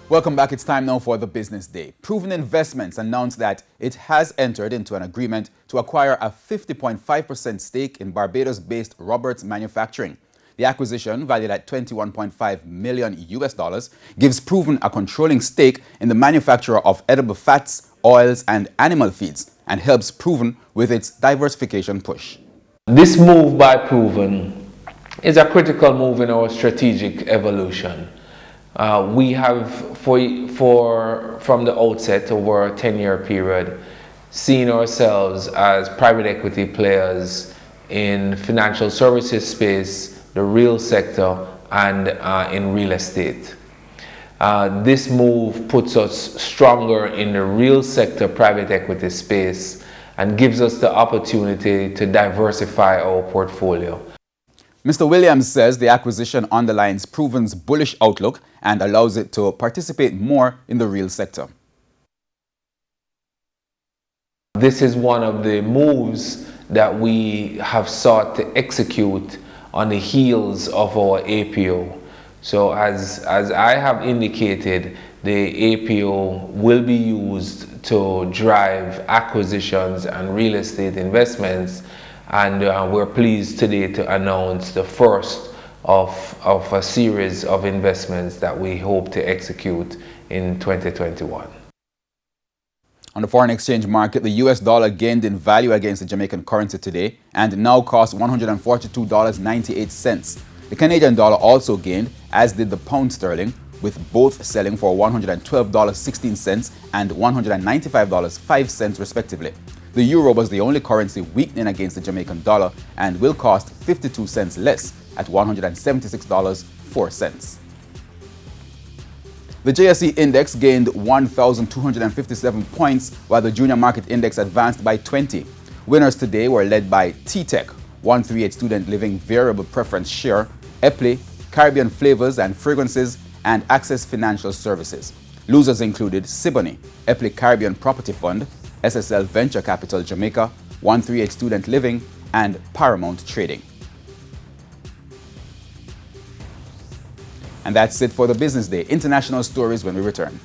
Welcome back. It's time now for the Business Day. Proven Investments announced that it has entered into an agreement to acquire a 50.5% stake in Barbados-based Roberts manufacturing. The acquisition, valued at $21.5 million US, gives Proven a controlling stake in the manufacture of edible fats, oils, and animal feeds, and helps Proven with its diversification push. This move by Proven is a critical move in our strategic evolution. We have, from the outset, over a 10-year period, seen ourselves as private equity players in financial services space, the real sector, and in real estate. This move puts us stronger in the real sector private equity space and gives us the opportunity to diversify our portfolio. Mr. Williams says the acquisition underlines Proven's bullish outlook and allows it to participate more in the real sector. This is one of the moves that we have sought to execute on the heels of our APO. So as I have indicated, the APO will be used to drive acquisitions and real estate investments, and we're pleased today to announce the first of a series of investments that we hope to execute in 2021. On the foreign exchange market, the US dollar gained in value against the Jamaican currency today and now costs $142.98. The Canadian dollar also gained, as did the pound sterling, with both selling for $112.16 and $195.05 respectively. The euro was the only currency weakening against the Jamaican dollar and will cost 52 cents less at $176.04. The JSE index gained 1,257 points, while the junior market index advanced by 20. Winners today were led by T-Tech, 138 Student Living Variable Preference Share, Epley, Caribbean Flavors and Fragrances, and Access Financial Services. Losers included Siboney, Epley Caribbean Property Fund, SSL Venture Capital Jamaica, 138 Student Living, and Paramount Trading. And that's it for the Business Day. International stories when we return.